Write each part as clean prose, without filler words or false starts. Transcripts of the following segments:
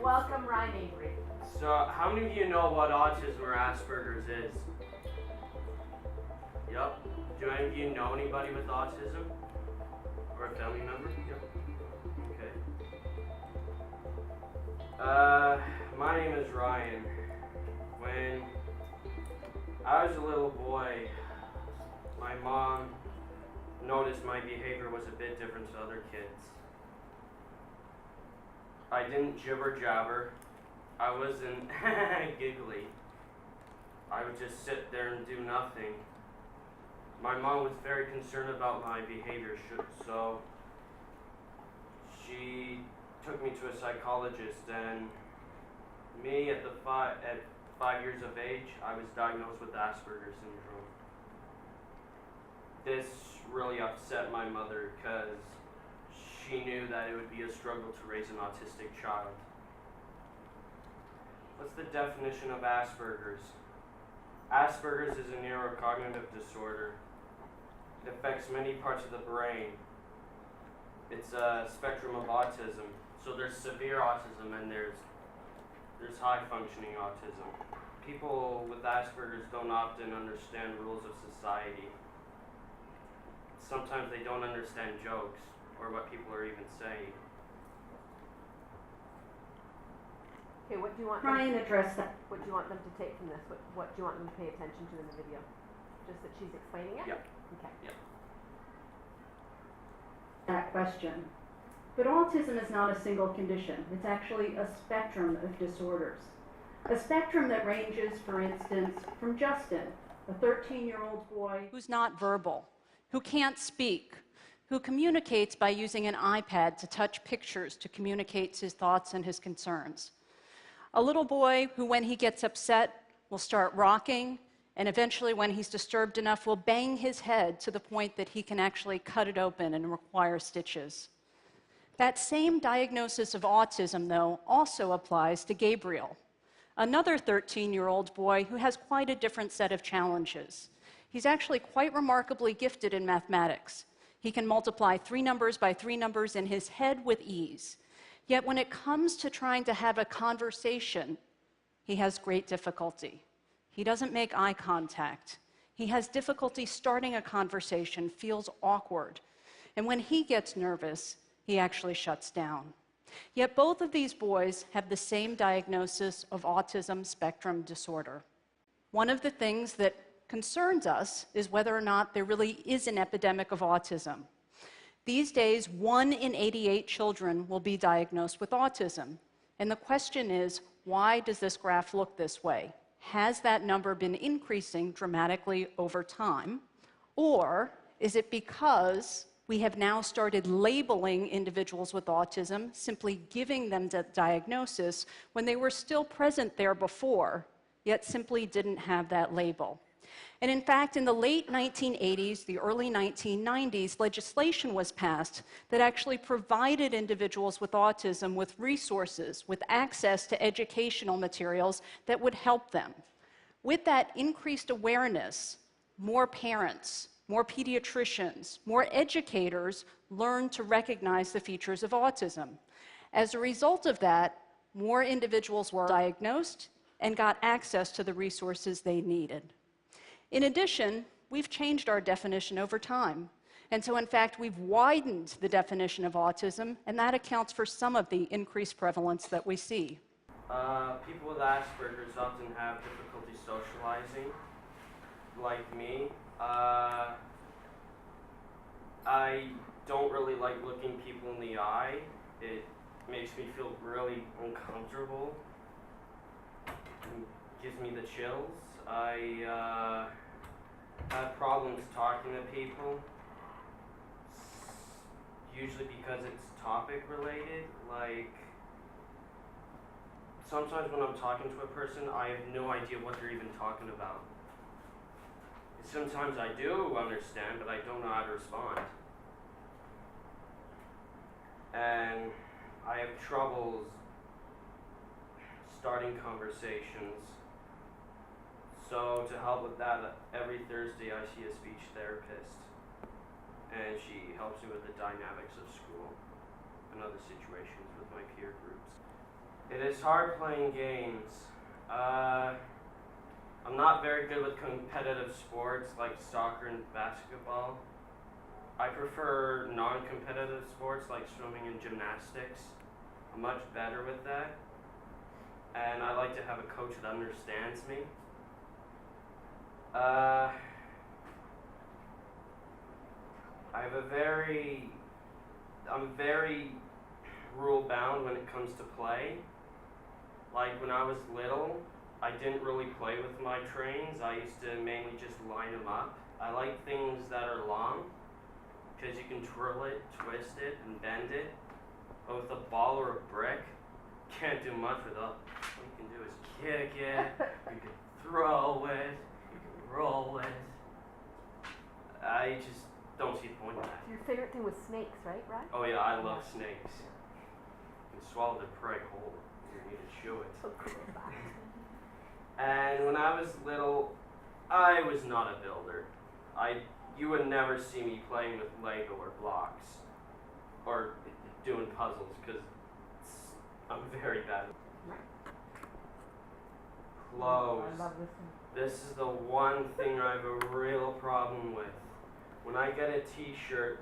Welcome, Ryan Avery. So, how many of you know what autism or Asperger's is? Yep. Do any of you know anybody with autism? Or a family member? Yep. Okay. My name is Ryan. When I was a little boy, my mom noticed my behavior was a bit different to other kids. I didn't jibber jabber. I wasn't giggly. I would just sit there and do nothing. My mom was very concerned about my behavior, so she took me to a psychologist, and me at 5 years of age, I was diagnosed with Asperger syndrome. This really upset my mother because she knew that it would be a struggle to raise an autistic child. What's the definition of Asperger's? Asperger's is a neurocognitive disorder. It affects many parts of the brain. It's a spectrum of autism. So there's severe autism and there's high functioning autism. People with Asperger's don't often understand rules of society. Sometimes they don't understand jokes or what people are even saying. Okay, what do you want? Try and address that. What do you want them to take from this? What do you want them to pay attention to in the video? Just that she's explaining it? Yep. Okay. Yep. That question. But autism is not a single condition. It's actually a spectrum of disorders. A spectrum that ranges, for instance, from Justin, a 13-year-old boy who's not verbal, who can't speak, who communicates by using an iPad to touch pictures to communicate his thoughts and his concerns. A little boy who, when he gets upset, will start rocking, and eventually, when he's disturbed enough, will bang his head to the point that he can actually cut it open and require stitches. That same diagnosis of autism, though, also applies to Gabriel, another 13-year-old boy who has quite a different set of challenges. He's actually quite remarkably gifted in mathematics. He can multiply 3 numbers by 3 numbers in his head with ease. Yet when it comes to trying to have a conversation, he has great difficulty. He doesn't make eye contact. He has difficulty starting a conversation, feels awkward. And when he gets nervous, he actually shuts down. Yet both of these boys have the same diagnosis of autism spectrum disorder. One of the things that concerns us is whether or not there really is an epidemic of autism. These days, 1 in 88 children will be diagnosed with autism. And the question is, why does this graph look this way? Has that number been increasing dramatically over time? Or is it because we have now started labeling individuals with autism, simply giving them the diagnosis when they were still present there before, yet simply didn't have that label? And in fact, in the late 1980s, the early 1990s, legislation was passed that actually provided individuals with autism with resources, with access to educational materials that would help them. With that increased awareness, more parents, more pediatricians, more educators learned to recognize the features of autism. As a result of that, more individuals were diagnosed and got access to the resources they needed. In addition, we've changed our definition over time. And so, in fact, we've widened the definition of autism, and that accounts for some of the increased prevalence that we see. People with Asperger's often have difficulty socializing, like me. I don't really like looking people in the eye. It makes me feel really uncomfortable. It gives me the chills. I have problems talking to people, usually because it's topic related. Like, sometimes when I'm talking to a person, I have no idea what they're even talking about. Sometimes I do understand, but I don't know how to respond. And I have troubles starting conversations. So to help with that, every Thursday I see a speech therapist, and she helps me with the dynamics of school and other situations with my peer groups. It is hard playing games. I'm not very good with competitive sports like soccer and basketball. I prefer non-competitive sports like swimming and gymnastics. I'm much better with that. And I like to have a coach that understands me. I'm very rule bound when it comes to play. Like when I was little, I didn't really play with my trains. I used to mainly just line them up. I like things that are long because you can twirl it, twist it, and bend it. But with a ball or a brick, can't do much with it. All you can do is kick it, you can throw it, you can roll it. I just don't see the point of that. Your favorite thing was snakes, right, Ryan? Oh yeah, I love snakes. You can swallow the prey whole. You need to chew it. So cool. And when I was little, I was not a builder. You would never see me playing with Lego or blocks or doing puzzles because I'm very bad. Clothes. I love this one. This is the one thing I have a real problem with. When I get a t-shirt,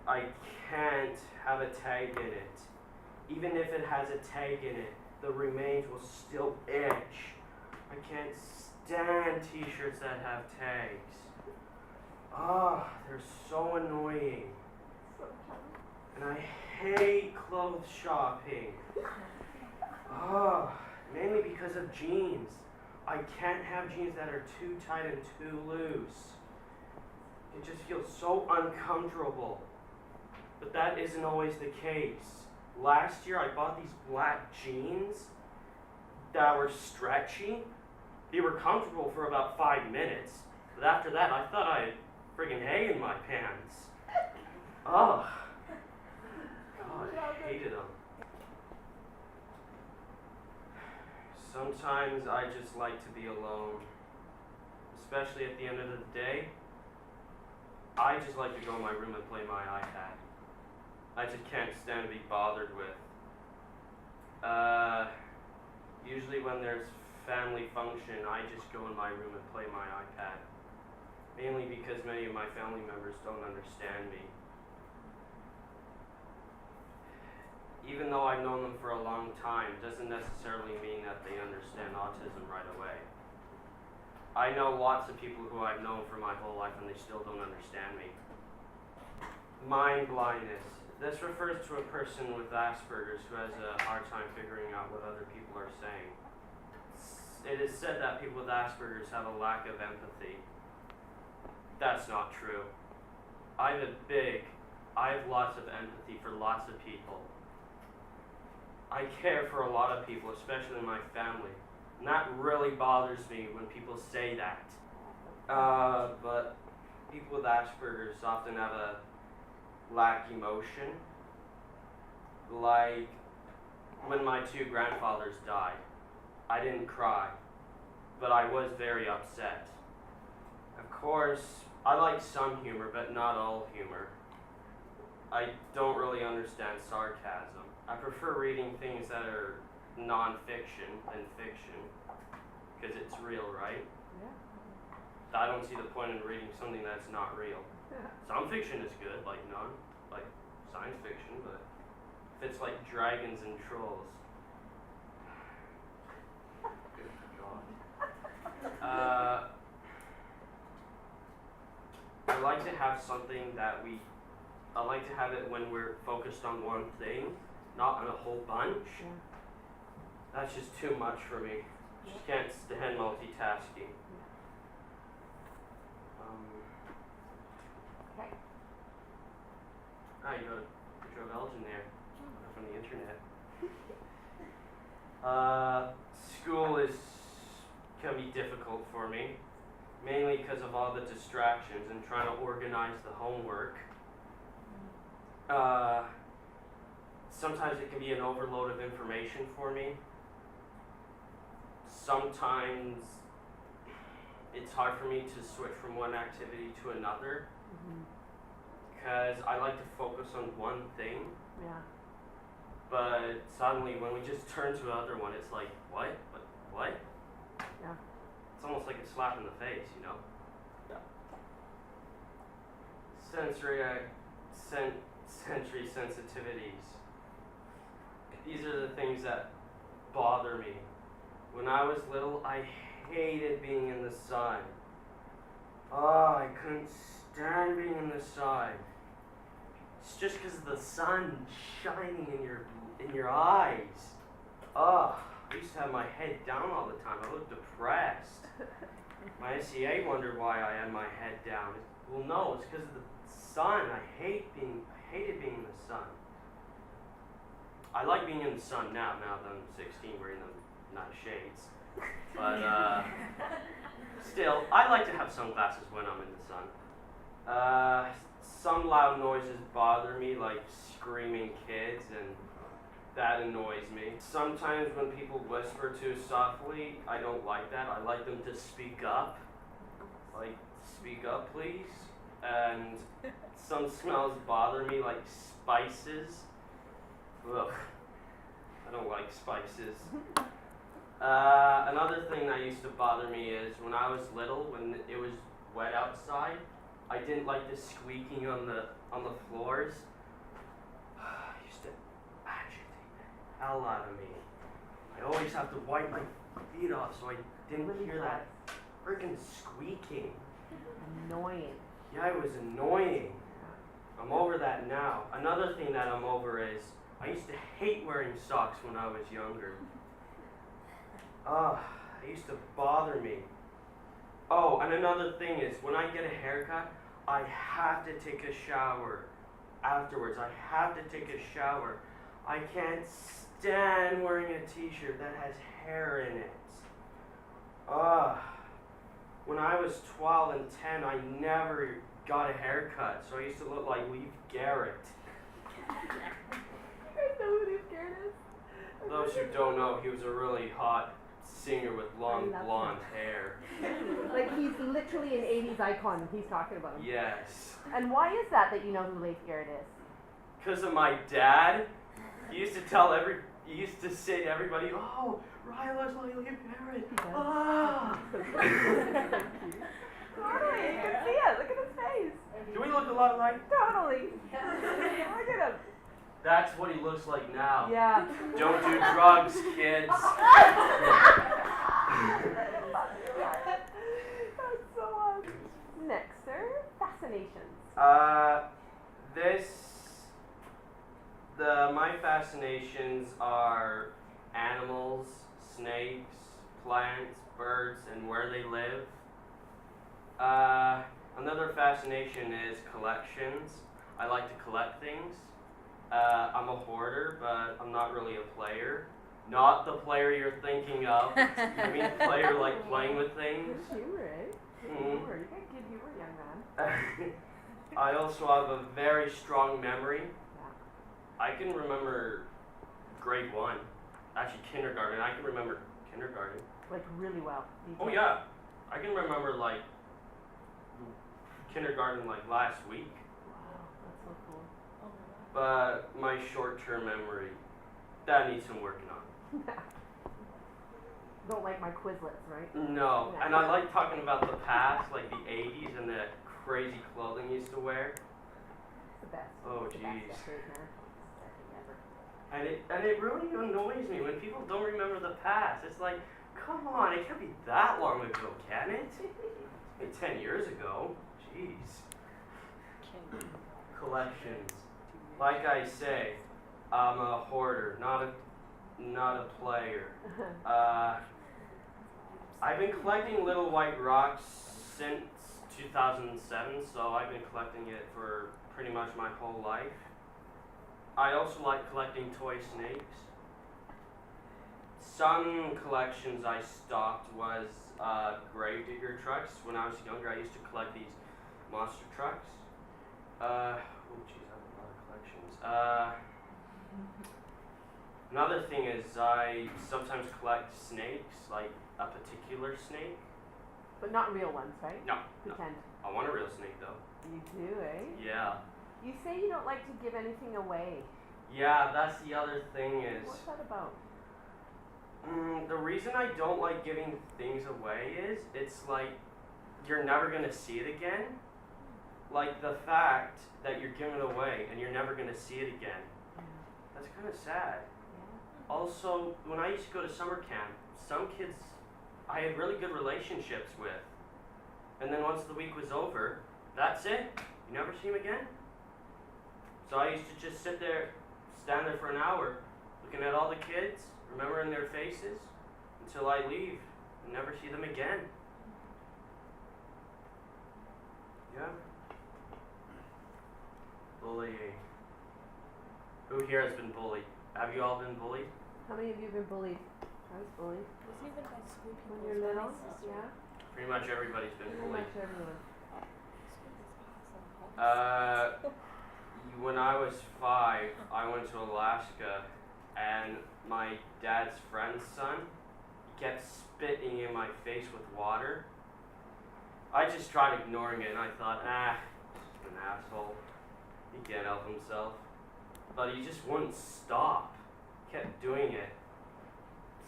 I can't have a tag in it. Even if it has a tag in it, the remains will still itch. I can't stand t-shirts that have tags. Ah, they're so annoying. So funny. And I hate clothes shopping. Mainly because of jeans. I can't have jeans that are too tight and too loose. It just feels so uncomfortable. But that isn't always the case. Last year I bought these black jeans that were stretchy. They were comfortable for about 5 minutes. But after that I thought I had friggin' hay in my pants. Oh. God, I hated them. Sometimes I just like to be alone. Especially at the end of the day. I just like to go in my room and play my iPad. I just can't stand to be bothered with. Usually when there's family function, I just go in my room and play my iPad. Mainly because many of my family members don't understand me. Even though I've known them for a long time, doesn't necessarily mean that they understand autism right away. I know lots of people who I've known for my whole life and they still don't understand me. Mind blindness. This refers to a person with Asperger's who has a hard time figuring out what other people are saying. It is said that people with Asperger's have a lack of empathy. That's not true. I have lots of empathy for lots of people. I care for a lot of people, especially my family. And that really bothers me when people say that. But people with Asperger's often have a lack emotion. Like when my 2 grandfathers died, I didn't cry, but I was very upset. Of course, I like some humor, but not all humor. I don't really understand sarcasm. I prefer reading things that are non-fiction than fiction, because it's real, right? Yeah. I don't see the point in reading something that's not real. Some fiction is good, like science fiction, but if it's like dragons and trolls, good God. I like to have something that I like to have it when we're focused on one thing, not on a whole bunch. Yeah. That's just too much for me. Just can't stand multitasking. Okay. You drove Elgin there from the internet. School can be difficult for me, mainly because of all the distractions and trying to organize the homework. Sometimes it can be an overload of information for me. Sometimes it's hard for me to switch from one activity to another because I like to focus on one thing. Yeah. But suddenly, when we just turn to the other one, it's like, what? What? Yeah. It's almost like a slap in the face, you know? Yeah. Sensory sensitivities. These are the things that bother me. When I was little, I hated being in the sun. Oh, I couldn't stand being in the sun. It's just because of the sun shining in your eyes. Oh, I used to have my head down all the time. I looked depressed. My SCA wondered why I had my head down. Well, no, it's because of the sun. I hated being in the sun. I like being in the sun now that I'm 16, wearing them nice shades. But still, I like to have sunglasses when I'm in the sun. Some loud noises bother me, like screaming kids, and that annoys me. Sometimes when people whisper too softly, I don't like that. I like them to speak up. Like, speak up, please. And some smells bother me, like spices. Ugh, I don't like spices. Another thing that used to bother me is when I was little, when it was wet outside, I didn't like the squeaking on the floors. It used to agitate the hell out of me. I always have to wipe my feet off so I didn't hear that freaking squeaking. Annoying. Yeah, it was annoying. I'm over that now. Another thing that I'm over is I used to hate wearing socks when I was younger. It used to bother me. Oh, and another thing is when I get a haircut, I have to take a shower afterwards. I have to take a shower. I can't stand wearing a t-shirt that has hair in it. When I was 12 and 10, I never got a haircut, so I used to look like Leif Garrett. You guys know who Leif Garrett is? Those who don't know, he was a really hot singer with long blonde hair. Like, he's literally an 80s icon, and he's talking about him. Yes. And why is that you know who Leif Garrett is? Because of my dad. He used to say to everybody, oh, Ryan looks like Leif Garrett. Ah! Totally, you can see it. Look at his face. Do we look a lot alike? Totally. Look at him. That's what he looks like now. Yeah. Don't do drugs, kids. That's so awesome. Next, sir, fascinations. My fascinations are animals, snakes, plants, birds, and where they live. Another fascination is collections. I like to collect things. I'm a hoarder, but I'm not really a player. Not the player you're thinking of. I mean player like playing with things. Good humor, eh? Good humor. You got good humor, young man. I also have a very strong memory. Yeah. I can remember grade 1. Actually, kindergarten. I can remember kindergarten. Like, really well. Oh, yeah. I can remember, like, kindergarten, like, last week. Wow, that's so cool. But my short-term memory, that needs some working on. Don't like my Quizlets, right? No, Yeah. and I like talking about the past, like the 80s and the crazy clothing you used to wear. It's the best. Oh, It's the best jeez. decade, man. Decade ever. And it really annoys me when people don't remember the past. It's like, come on, it can't be that long ago, can it? Maybe 10 years ago. Jeez. Collections. Like I say, I'm a hoarder, not a player. I've been collecting little white rocks since 2007, so I've been collecting it for pretty much my whole life. I also like collecting toy snakes. Some collections I stocked was gravedigger trucks. When I was younger, I used to collect these monster trucks. Oh jeez, I have a lot of collections. Another thing is I sometimes collect snakes, like a particular snake. But not real ones, right? No, Pretend. I want a real snake though. You do, eh? Yeah. You say you don't like to give anything away. Yeah, that's the other thing is, What's that about? the reason I don't like giving things away is, it's like, you're never gonna see it again. Like the fact that you're giving it away and you're never gonna see it again. That's kind of sad. Yeah. Also, when I used to go to summer camp, some kids I had really good relationships with. And then once the week was over, that's it. You never see them again. So I used to just sit there, stand there for an hour, looking at all the kids, remembering their faces, until I leave and never see them again. Yeah. Bullying. Who here has been bullied? Have you all been bullied? How many of you have been bullied? I was bullied. Was even by school people. When you're little? Yeah. Pretty much everybody's been Pretty bullied. much everyone. When I was 5, I went to Alaska, and my dad's friend's son, he kept spitting in my face with water. I just tried ignoring it, and I thought, just an asshole. He can't help himself. But he just wouldn't stop. Kept doing it.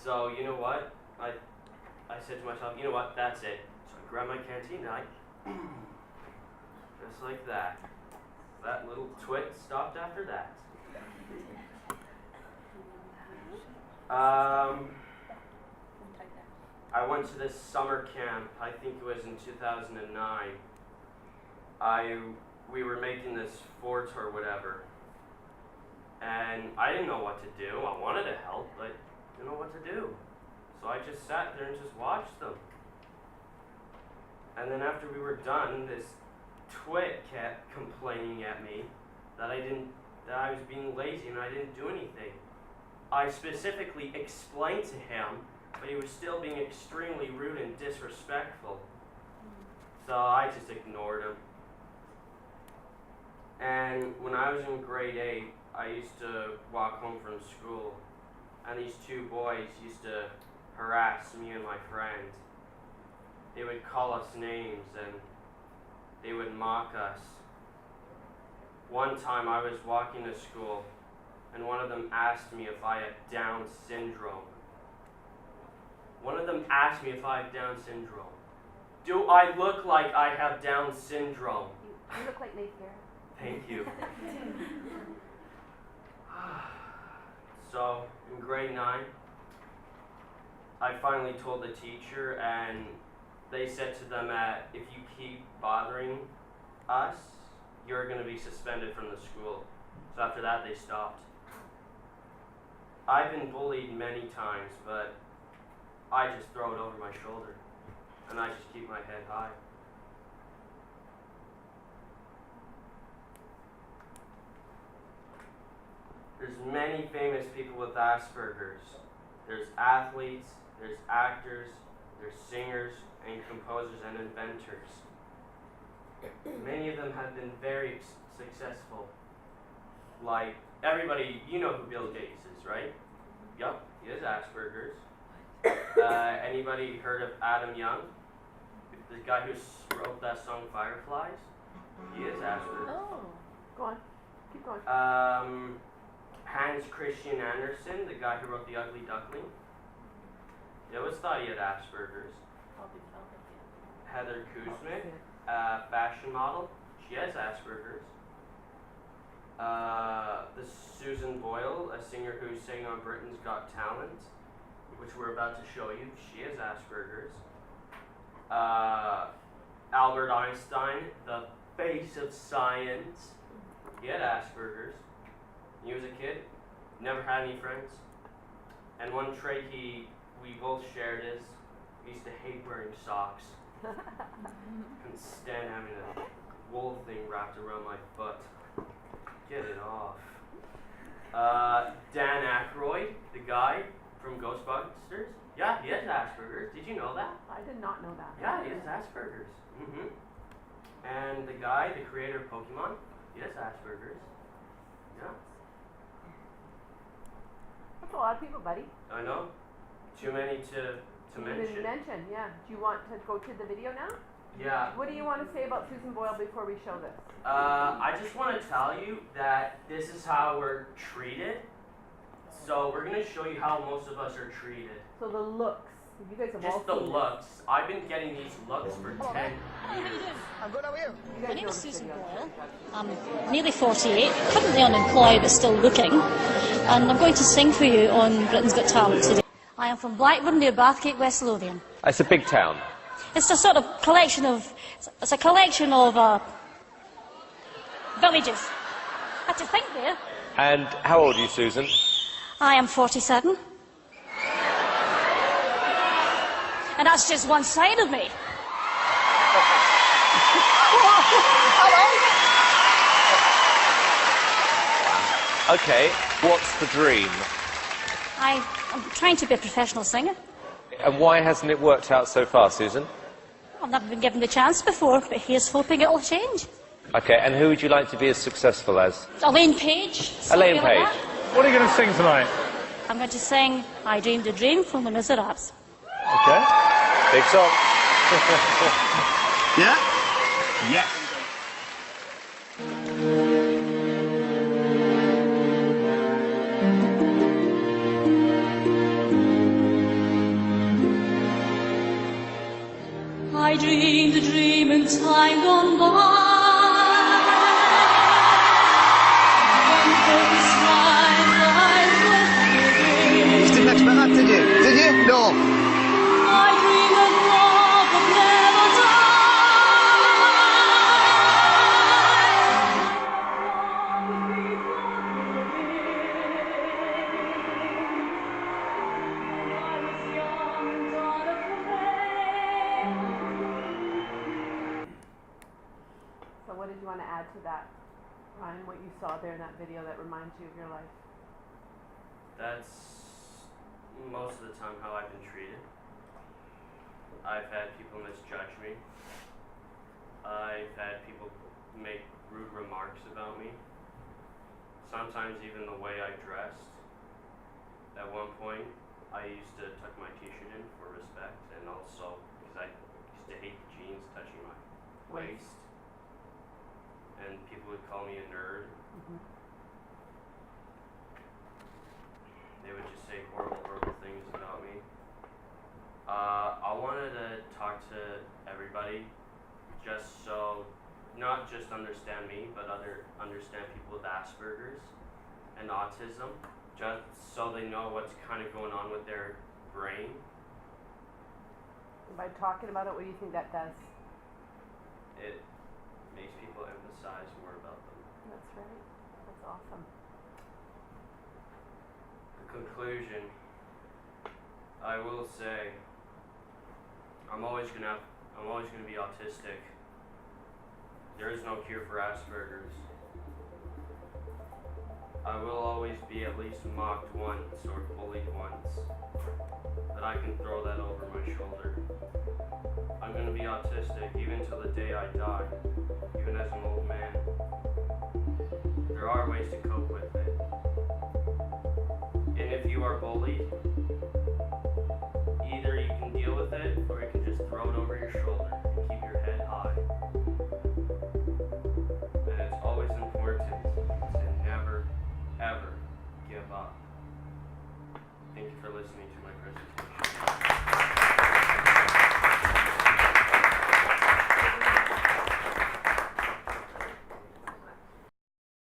So, you know what? I said to myself, you know what, that's it. So I grabbed my canteen and just like that. That little twit stopped after that. I went to this summer camp, I think it was in 2009. We were making this fort or whatever. And I didn't know what to do. I wanted to help, but didn't know what to do. So I just sat there and just watched them. And then after we were done, this twit kept complaining at me that I was being lazy and I didn't do anything. I specifically explained to him, but he was still being extremely rude and disrespectful. So I just ignored him. And when I was in grade 8, I used to walk home from school, and these 2 boys used to harass me and my friend. They would call us names and they would mock us. One time I was walking to school and one of them asked me if I had Down syndrome. One of them asked me if I have Down syndrome. Do I look like I have Down syndrome? You look like Nate Garrett. Thank you. So, in grade 9, I finally told the teacher, and they said to them that if you keep bothering us, you're going to be suspended from the school. So after that, they stopped. I've been bullied many times, but I just throw it over my shoulder, and I just keep my head high. There's many famous people with Asperger's. There's athletes, there's actors, there's singers, and composers and inventors. Many of them have been very successful. Like, everybody, you know who Bill Gates is, right? Yup, he has Asperger's. Anybody heard of Adam Young? The guy who wrote that song Fireflies? He has Asperger's. Oh. Go on. Keep going. Hans Christian Andersen, the guy who wrote The Ugly Duckling, he always thought he had Asperger's. Heather Kuzmic, fashion model, she has Asperger's. The Susan Boyle, a singer who sang on Britain's Got Talent, which we're about to show you, she has Asperger's. Albert Einstein, the face of science, he had Asperger's. He was a kid, never had any friends, and one trait we both shared is we used to hate wearing socks. Couldn't stand having a wool thing wrapped around my butt. Get it off. Dan Aykroyd, the guy from Ghostbusters, yeah, he has Asperger's. Did you know that? I did not know that. Yeah, he has Asperger's. And the guy, the creator of Pokemon, he has Asperger's. Yeah. That's a lot of people, buddy. I know. Too many to mention. Yeah. Do you want to go to the video now? Yeah. What do you want to say about Susan Boyle before we show this? I just want to tell you that this is how we're treated. So we're going to show you how most of us are treated. So the looks. You guys have all Just the seen this. looks. I've been getting these looks for 10 How you years. doing? I'm good, how are you? You guys My name know is this Susan video. Boyle. I'm nearly 48, currently unemployed but still looking. And I'm going to sing for you on Britain's Got Talent today. I am from Blackburn near Bathgate, West Lothian. It's a big town. It's a sort of collection of, villages. I had to think there. And how old are you, Susan? I am 47. And that's just one side of me. Okay, what's the dream? I'm trying to be a professional singer. And why hasn't it worked out so far, Susan? I've never been given the chance before, but here's hoping it'll change. Okay, and who would you like to be as successful as? Elaine Page. Elaine something like Page. that. What are you going to sing tonight? I'm going to sing I Dreamed a Dream from Les Miserables. Okay. Big song. Yeah? Yes. I dreamed a dream in time gone by. When the sunrise was giving. Didn't expect that, did you? Did you? No. I dreamed of love that never So what did you want to add to that, Ryan? What you saw there in that video that reminds you of your life? That's most of the time how I've been treated. I've had people misjudge me. I've had people make rude remarks about me. Sometimes even the way I dressed. At one point, I used to tuck my t-shirt in for respect, and also because I used to hate the jeans touching my waist. And people would call me a nerd. They would just say horrible, horrible things about me. I wanted to talk to everybody just so, not just understand me, but understand people with Asperger's and autism, just so they know what's kind of going on with their brain. By talking about it, what do you think that does? It makes people emphasize more about them. That's right. That's awesome. The conclusion, I will say, I'm always gonna be autistic. There is no cure for Asperger's. I will always be at least mocked once or bullied once, but I can throw that over my shoulder. I'm gonna be autistic even till the day I die, even as an old man. There are ways to cope with it. And if you are bullied, either you can deal with it or you can just throw it over your shoulder and keep your head high. And it's always important to never, ever give up. Thank you for listening to my presentation.